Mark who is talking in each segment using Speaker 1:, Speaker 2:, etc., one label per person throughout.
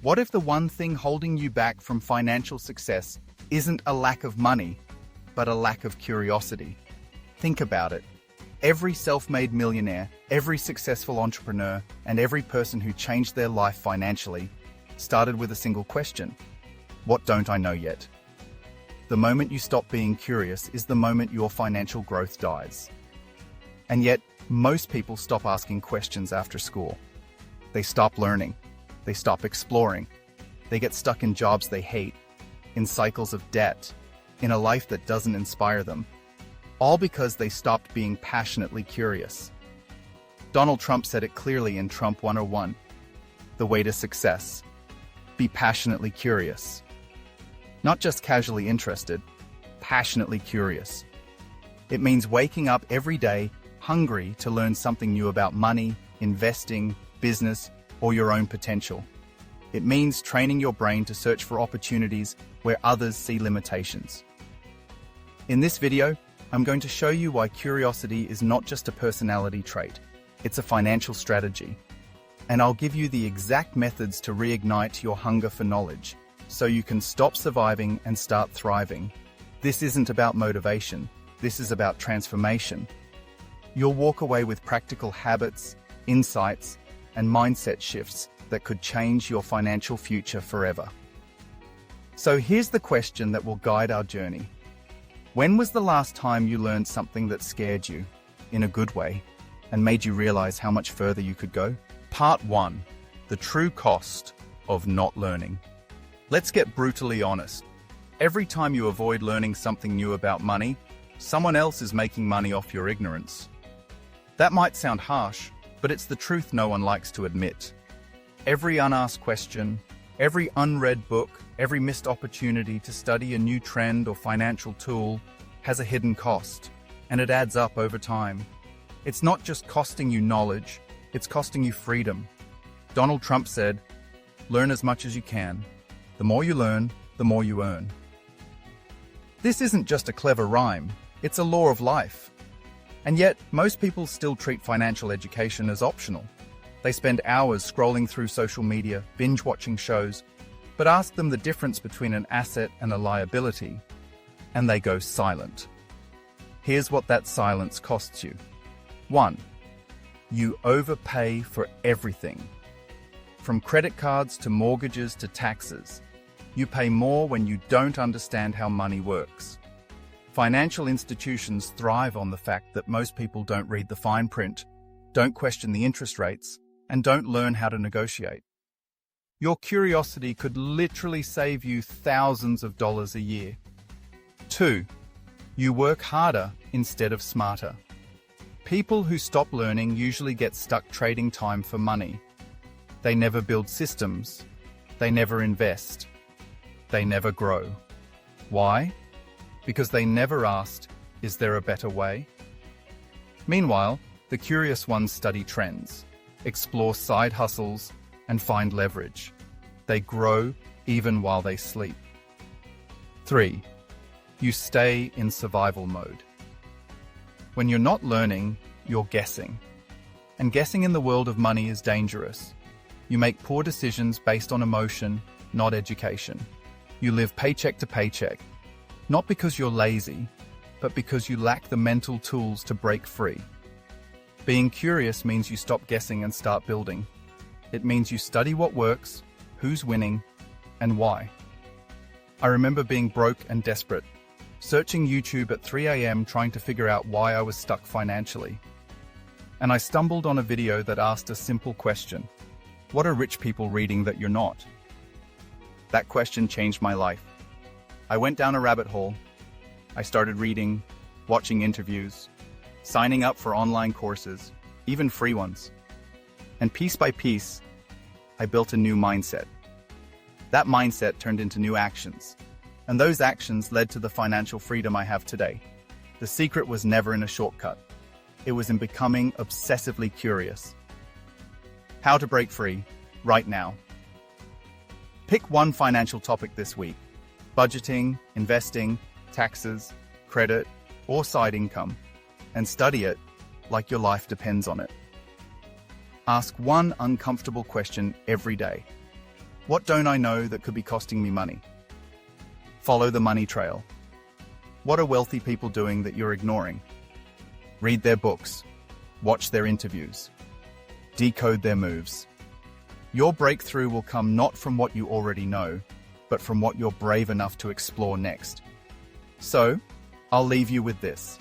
Speaker 1: What if the one thing holding you back from financial success isn't a lack of money, but a lack of curiosity? Think about it. Every self-made millionaire, every successful entrepreneur, and every person who changed their life financially started with a single question. What don't I know yet? The moment you stop being curious is the moment your financial growth dies. And yet, most people stop asking questions after school. They stop learning. They stop exploring. They get stuck in jobs they hate, in cycles of debt, in a life that doesn't inspire them. All because they stopped being passionately curious. Donald Trump said it clearly in Trump 101. The way to success. Be passionately curious. Not just casually interested, passionately curious. It means waking up every day hungry to learn something new about money, investing, business, or your own potential. It means training your brain to search for opportunities where others see limitations. In this video, I'm going to show you why curiosity is not just a personality trait, it's a financial strategy. And I'll give you the exact methods to reignite your hunger for knowledge, so you can stop surviving and start thriving. This isn't about motivation, this is about transformation. You'll walk away with practical habits, insights, and mindset shifts that could change your financial future forever. So here's the question that will guide our journey. When was the last time you learned something that scared you, in a good way, and made you realize how much further you could go? Part 1. The true cost of not learning. Let's get brutally honest. Every time you avoid learning something new about money, someone else is making money off your ignorance. That might sound harsh, but it's the truth no one likes to admit. Every unasked question, every unread book, every missed opportunity to study a new trend or financial tool has a hidden cost, and it adds up over time. It's not just costing you knowledge, it's costing you freedom. Donald Trump said, "Learn as much as you can. The more you learn, the more you earn." This isn't just a clever rhyme, it's a law of life. And yet, most people still treat financial education as optional. They spend hours scrolling through social media, binge-watching shows, but ask them the difference between an asset and a liability, and they go silent. Here's what that silence costs you. 1. You overpay for everything. From credit cards to mortgages to taxes, you pay more when you don't understand how money works. Financial institutions thrive on the fact that most people don't read the fine print, don't question the interest rates, and don't learn how to negotiate. Your curiosity could literally save you thousands of dollars a year. 2. You work harder instead of smarter. People who stop learning usually get stuck trading time for money. They never build systems. They never invest. They never grow. Why? Because they never asked, is there a better way? Meanwhile, the curious ones study trends, explore side hustles, and find leverage. They grow even while they sleep. 3. You stay in survival mode. When you're not learning, you're guessing. And guessing in the world of money is dangerous. You make poor decisions based on emotion, not education. You live paycheck to paycheck, not because you're lazy, but because you lack the mental tools to break free. Being curious means you stop guessing and start building. It means you study what works, who's winning, and why. I remember being broke and desperate, searching YouTube at 3 a.m. trying to figure out why I was stuck financially. And I stumbled on a video that asked a simple question. What are rich people reading that you're not? That question changed my life. I went down a rabbit hole. I started reading, watching interviews, signing up for online courses, even free ones. And piece by piece, I built a new mindset. That mindset turned into new actions. And those actions led to the financial freedom I have today. The secret was never in a shortcut. It was in becoming obsessively curious. How to break free, right now. Pick one financial topic this week. Budgeting, investing, taxes, credit, or side income, and study it like your life depends on it. Ask one uncomfortable question every day. What don't I know that could be costing me money? Follow the money trail. What are wealthy people doing that you're ignoring? Read their books. Watch their interviews. Decode their moves. Your breakthrough will come not from what you already know, but from what you're brave enough to explore next. So, I'll leave you with this.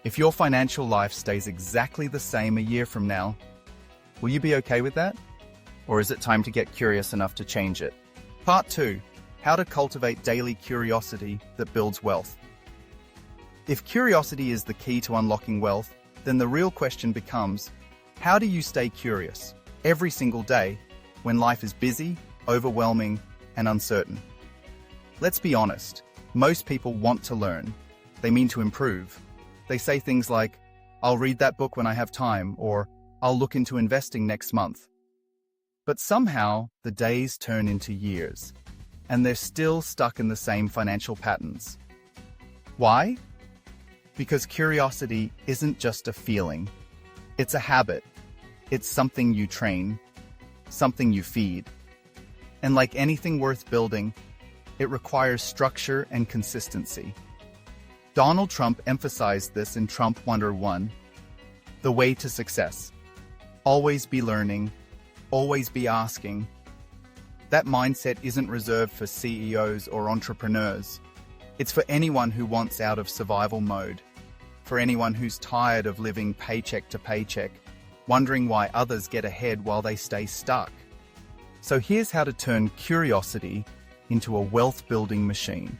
Speaker 1: If your financial life stays exactly the same a year from now, will you be okay with that? Or is it time to get curious enough to change it? Part 2. How to cultivate daily curiosity that builds wealth. If curiosity is the key to unlocking wealth, then the real question becomes, how do you stay curious every single day when life is busy, overwhelming, and uncertain? Let's be honest, most people want to learn. They mean to improve. They say things like, I'll read that book when I have time, or I'll look into investing next month. But somehow, the days turn into years, and they're still stuck in the same financial patterns. Why? Because curiosity isn't just a feeling. It's a habit. It's something you train, something you feed. And like anything worth building, it requires structure and consistency. Donald Trump emphasized this in Trump 101, the way to success. Always be learning, always be asking. That mindset isn't reserved for CEOs or entrepreneurs. It's for anyone who wants out of survival mode, for anyone who's tired of living paycheck to paycheck, wondering why others get ahead while they stay stuck. So here's how to turn curiosity into a wealth-building machine.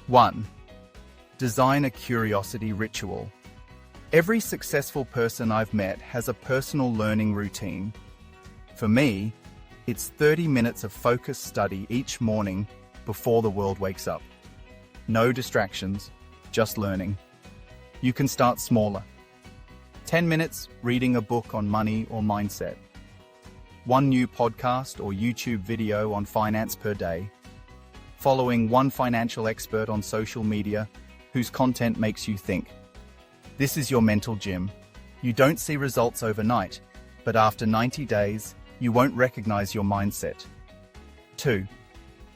Speaker 1: 1. Design a curiosity ritual. Every successful person I've met has a personal learning routine. For me, it's 30 minutes of focused study each morning before the world wakes up. No distractions, just learning. You can start smaller. 10 minutes reading a book on money or mindset. 1 new podcast or YouTube video on finance per day. Following 1 financial expert on social media whose content makes you think. This is your mental gym. You don't see results overnight, but after 90 days, you won't recognize your mindset. 2.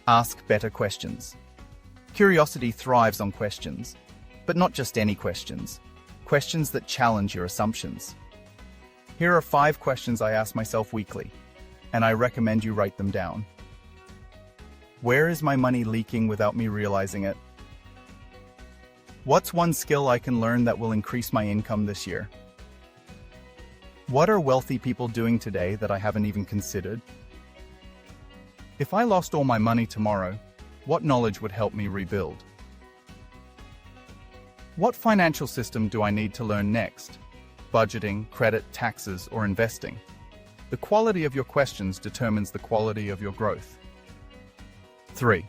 Speaker 1: Ask better questions. Curiosity thrives on questions, but not just any questions. Questions that challenge your assumptions. Here are 5 questions I ask myself weekly, and I recommend you write them down. Where is my money leaking without me realizing it? What's 1 skill I can learn that will increase my income this year? What are wealthy people doing today that I haven't even considered? If I lost all my money tomorrow, what knowledge would help me rebuild? What financial system do I need to learn next? Budgeting, credit, taxes, or investing? The quality of your questions determines the quality of your growth. 3.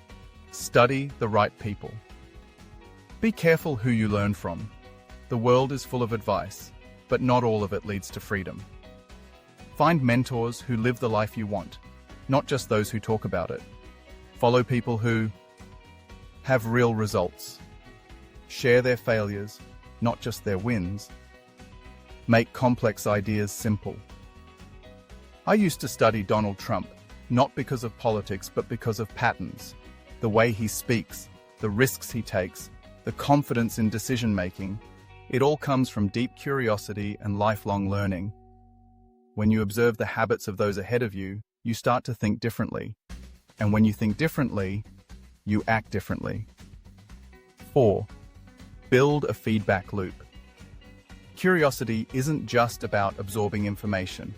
Speaker 1: Study the right people. Be careful who you learn from. The world is full of advice, but not all of it leads to freedom. Find mentors who live the life you want, not just those who talk about it. Follow people who have real results. Share their failures, not just their wins. Make complex ideas simple. I used to study Donald Trump, not because of politics, but because of patterns. The way he speaks, the risks he takes, the confidence in decision-making. It all comes from deep curiosity and lifelong learning. When you observe the habits of those ahead of you, you start to think differently. And when you think differently, you act differently. 4. Build a feedback loop. Curiosity isn't just about absorbing information.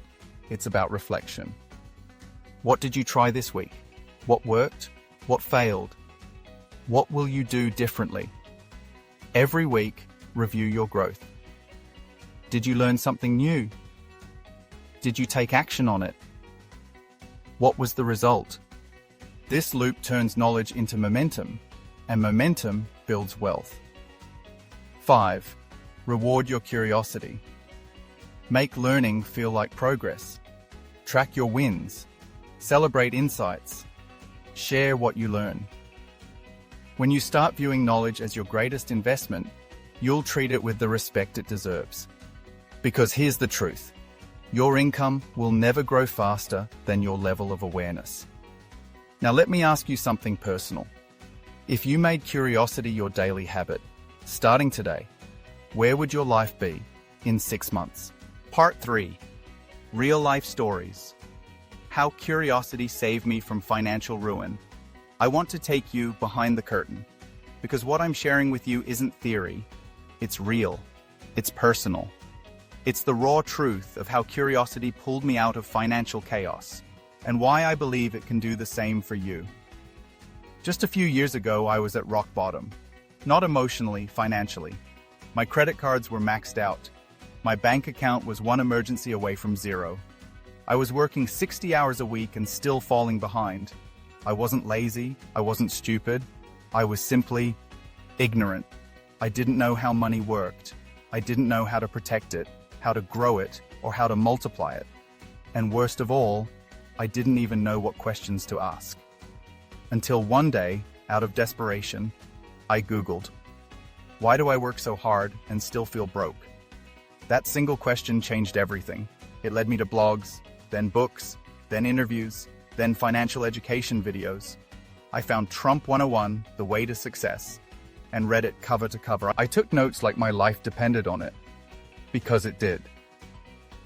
Speaker 1: It's about reflection. What did you try this week? What worked? What failed? What will you do differently? Every week, review your growth. Did you learn something new? Did you take action on it? What was the result? This loop turns knowledge into momentum, and momentum builds wealth. 5. Reward your curiosity. Make learning feel like progress. Track your wins. Celebrate insights. Share what you learn. When you start viewing knowledge as your greatest investment, you'll treat it with the respect it deserves. Because here's the truth. Your income will never grow faster than your level of awareness. Now let me ask you something personal. If you made curiosity your daily habit, starting today, where would your life be in 6 months? Part 3. Real-life stories. How curiosity saved me from financial ruin. I want to take you behind the curtain, because what I'm sharing with you isn't theory. It's real. It's personal. It's the raw truth of how curiosity pulled me out of financial chaos, and why I believe it can do the same for you. Just a few years ago, I was at rock bottom. Not emotionally, financially. My credit cards were maxed out. My bank account was one emergency away from zero. I was working 60 hours a week and still falling behind. I wasn't lazy, I wasn't stupid. I was simply ignorant. I didn't know how money worked. I didn't know how to protect it, how to grow it, or how to multiply it. And worst of all, I didn't even know what questions to ask. Until one day, out of desperation, I Googled, "Why do I work so hard and still feel broke?" That single question changed everything. It led me to blogs, then books, then interviews, then financial education videos. I found Trump 101, The Way to Success, and read it cover to cover. I took notes like my life depended on it, because it did.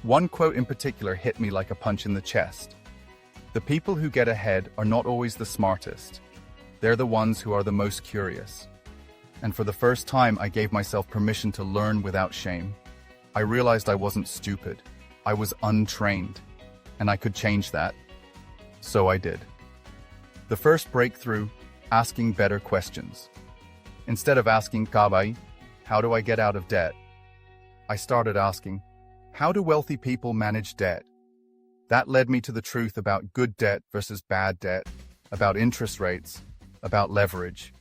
Speaker 1: One quote in particular hit me like a punch in the chest. The people who get ahead are not always the smartest. They're the ones who are the most curious. And for the first time, I gave myself permission to learn without shame. I realized I wasn't stupid. I was untrained. And I could change that. So I did. The first breakthrough, asking better questions. Instead of asking, "Kabay, how do I get out of debt?" I started asking, "How do wealthy people manage debt?" That led me to the truth about good debt versus bad debt, about interest rates, about leverage.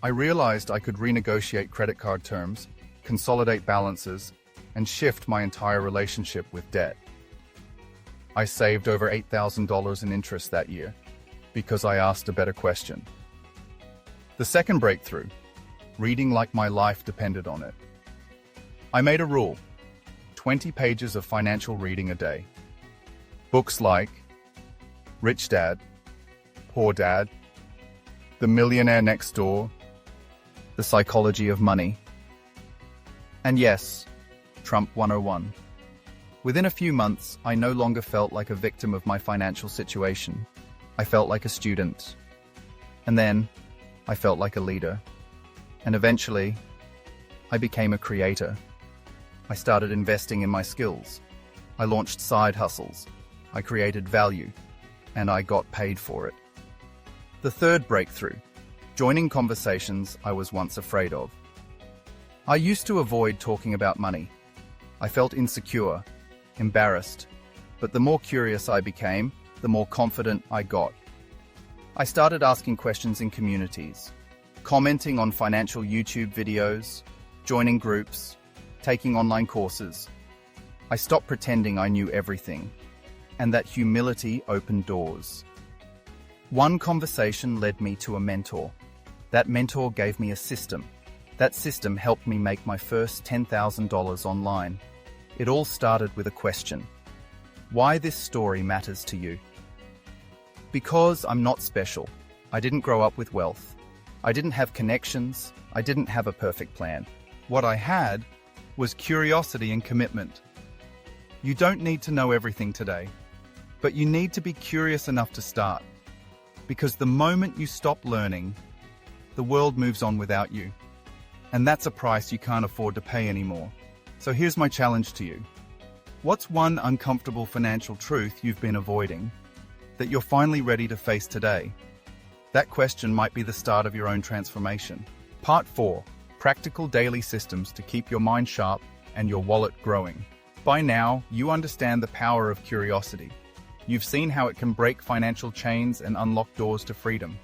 Speaker 1: I realized I could renegotiate credit card terms, consolidate balances, and shift my entire relationship with debt. I saved over $8,000 in interest that year because I asked a better question. The second breakthrough, reading like my life depended on it. I made a rule, 20 pages of financial reading a day. Books like Rich Dad, Poor Dad, The Millionaire Next Door, The Psychology of Money, and yes, Trump 101. Within a few months, I no longer felt like a victim of my financial situation. I felt like a student. And then, I felt like a leader. And eventually, I became a creator. I started investing in my skills. I launched side hustles. I created value. And I got paid for it. The third breakthrough, joining conversations I was once afraid of. I used to avoid talking about money. I felt insecure, embarrassed, but the more curious I became, the more confident I got. I started asking questions in communities, commenting on financial YouTube videos, joining groups, taking online courses. I stopped pretending I knew everything, and that humility opened doors. One conversation led me to a mentor. That mentor gave me a system. That system helped me make my first $10,000 online. It all started with a question. Why this story matters to you? Because I'm not special. I didn't grow up with wealth. I didn't have connections. I didn't have a perfect plan. What I had was curiosity and commitment. You don't need to know everything today, but you need to be curious enough to start. Because the moment you stop learning, the world moves on without you. And that's a price you can't afford to pay anymore. So here's my challenge to you. What's one uncomfortable financial truth you've been avoiding that you're finally ready to face today? That question might be the start of your own transformation. Part 4. Practical daily systems to keep your mind sharp and your wallet growing. By now, you understand the power of curiosity. You've seen how it can break financial chains and unlock doors to freedom.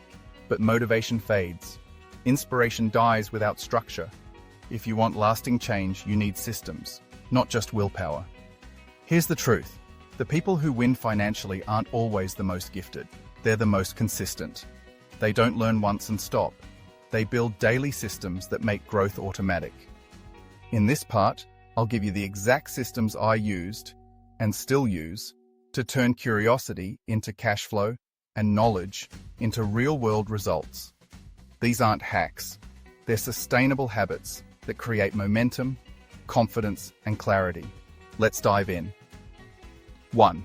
Speaker 1: But motivation fades. Inspiration dies without structure. If you want lasting change, you need systems, not just willpower. Here's the truth. The people who win financially aren't always the most gifted. They're the most consistent. They don't learn once and stop. They build daily systems that make growth automatic. In this part, I'll give you the exact systems I used, and still use, to turn curiosity into cash flow and knowledge into real-world results. These aren't hacks. They're sustainable habits that create momentum, confidence, and clarity. Let's dive in. 1.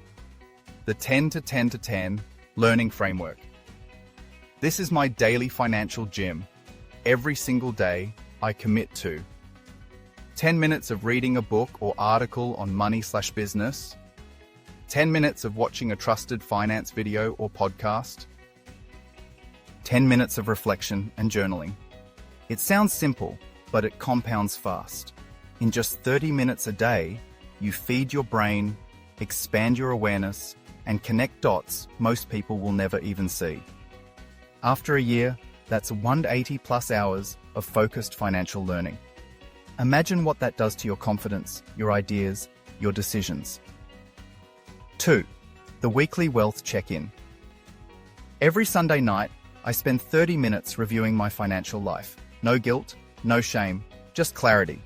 Speaker 1: The 10 to 10 to 10 Learning Framework. This is my daily financial gym. Every single day, I commit to 10 minutes of reading a book or article on money/business, 10 minutes of watching a trusted finance video or podcast, 10 minutes of reflection and journaling. It sounds simple, but it compounds fast. In just 30 minutes a day, you feed your brain, expand your awareness, and connect dots most people will never even see. After a year, that's 180 plus hours of focused financial learning. Imagine what that does to your confidence, your ideas, your decisions. 2. The Weekly Wealth Check-In. Every Sunday night, I spend 30 minutes reviewing my financial life. No guilt, no shame, just clarity.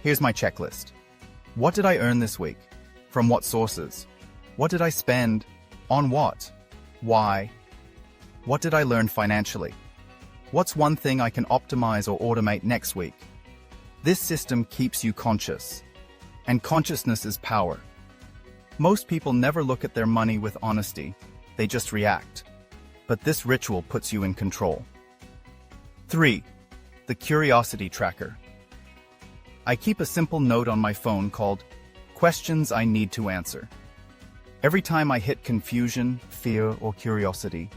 Speaker 1: Here's my checklist. What did I earn this week? From what sources? What did I spend? On what? Why? What did I learn financially? What's one thing I can optimize or automate next week? This system keeps you conscious, and consciousness is power. Most people never look at their money with honesty, they just react. But this ritual puts you in control. 3. The Curiosity Tracker. I keep a simple note on my phone called Questions I Need to Answer. Every time I hit confusion, fear, or curiosity,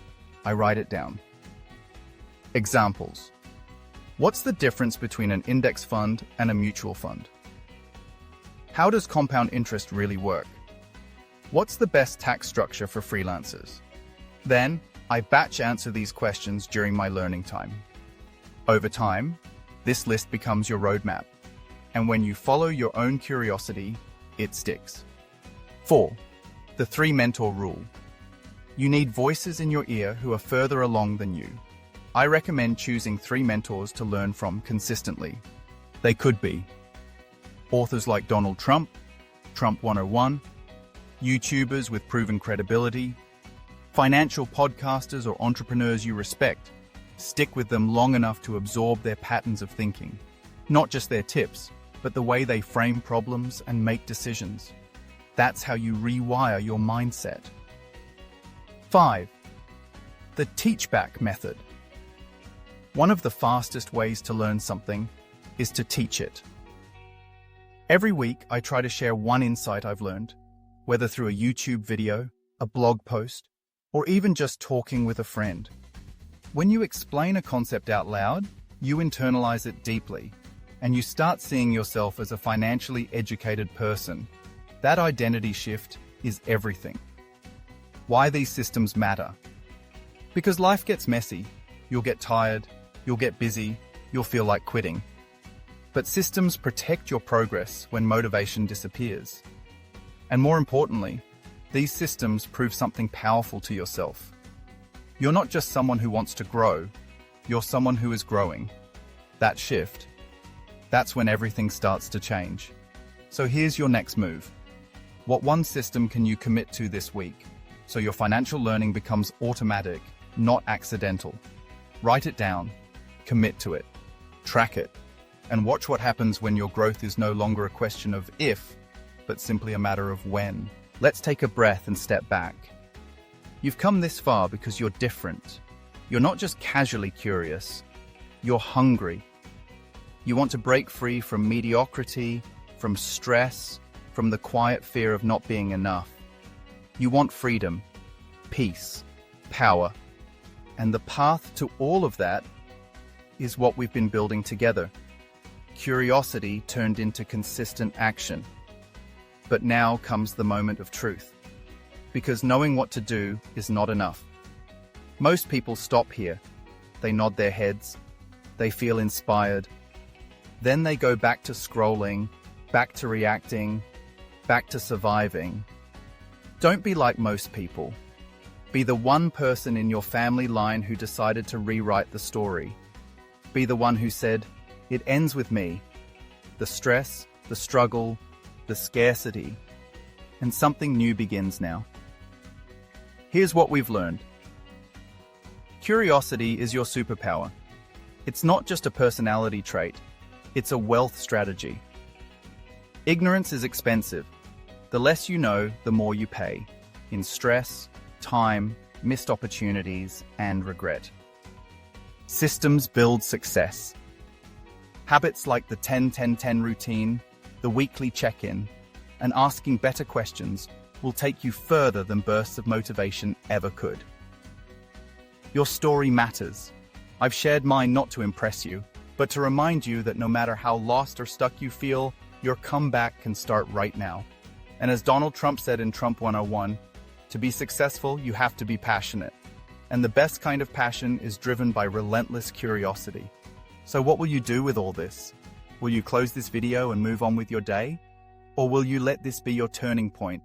Speaker 1: I write it down. Examples. What's the difference between an index fund and a mutual fund? How does compound interest really work? What's the best tax structure for freelancers? Then, I batch answer these questions during my learning time. Over time, this list becomes your roadmap, and when you follow your own curiosity, it sticks. 4. The 3 Mentor Rule. You need voices in your ear who are further along than you. I recommend choosing 3 mentors to learn from consistently. They could be authors like Donald Trump, Trump 101, YouTubers with proven credibility, financial podcasters or entrepreneurs you respect. Stick with them long enough to absorb their patterns of thinking, not just their tips, but the way they frame problems and make decisions. That's how you rewire your mindset. 5. The Teach-Back Method. One of the fastest ways to learn something is to teach it. Every week, I try to share one insight I've learned, whether through a YouTube video, a blog post, or even just talking with a friend. When you explain a concept out loud, you internalize it deeply, and you start seeing yourself as a financially educated person. That identity shift is everything. Why these systems matter? Because life gets messy. You'll get tired, you'll get busy, you'll feel like quitting. But systems protect your progress when motivation disappears. And more importantly, these systems prove something powerful to yourself. You're not just someone who wants to grow, you're someone who is growing. That shift, that's when everything starts to change. So here's your next move. What one system can you commit to this week so your financial learning becomes automatic, not accidental? Write it down, commit to it, track it, and watch what happens when your growth is no longer a question of if, but simply a matter of when. Let's take a breath and step back. You've come this far because you're different. You're not just casually curious, you're hungry. You want to break free from mediocrity, from stress, from the quiet fear of not being enough. You want freedom, peace, power. And the path to all of that is what we've been building together. Curiosity turned into consistent action. But now comes the moment of truth. Because knowing what to do is not enough. Most people stop here. They nod their heads. They feel inspired. Then they go back to scrolling, back to reacting, back to surviving. Don't be like most people. Be the one person in your family line who decided to rewrite the story. Be the one who said, "It ends with me." The stress, the struggle, the scarcity, and something new begins now. Here's what we've learned. Curiosity is your superpower. It's not just a personality trait, it's a wealth strategy. Ignorance is expensive. The less you know, the more you pay, in stress, time, missed opportunities, and regret. Systems build success. Habits like the 10-10-10 routine, the weekly check-in, and asking better questions will take you further than bursts of motivation ever could. Your story matters. I've shared mine not to impress you, but to remind you that no matter how lost or stuck you feel, your comeback can start right now. And as Donald Trump said in Trump 101, to be successful, you have to be passionate. And the best kind of passion is driven by relentless curiosity. So what will you do with all this? Will you close this video and move on with your day? Or will you let this be your turning point,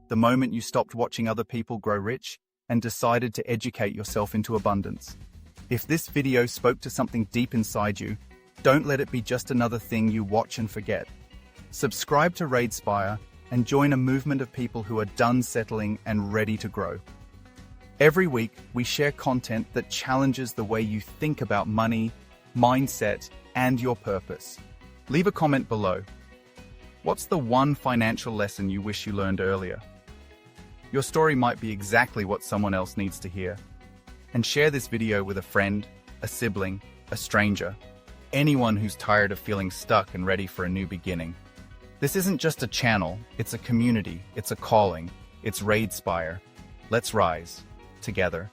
Speaker 1: the moment you stopped watching other people grow rich and decided to educate yourself into abundance? If this video spoke to something deep inside you, don't let it be just another thing you watch and forget. Subscribe to Raidspire and join a movement of people who are done settling and ready to grow. Every week, we share content that challenges the way you think about money, mindset, and your purpose. Leave a comment below. What's the one financial lesson you wish you learned earlier? Your story might be exactly what someone else needs to hear. And share this video with a friend, a sibling, a stranger, anyone who's tired of feeling stuck and ready for a new beginning. This isn't just a channel, it's a community, it's a calling, it's Raidspire. Let's rise together.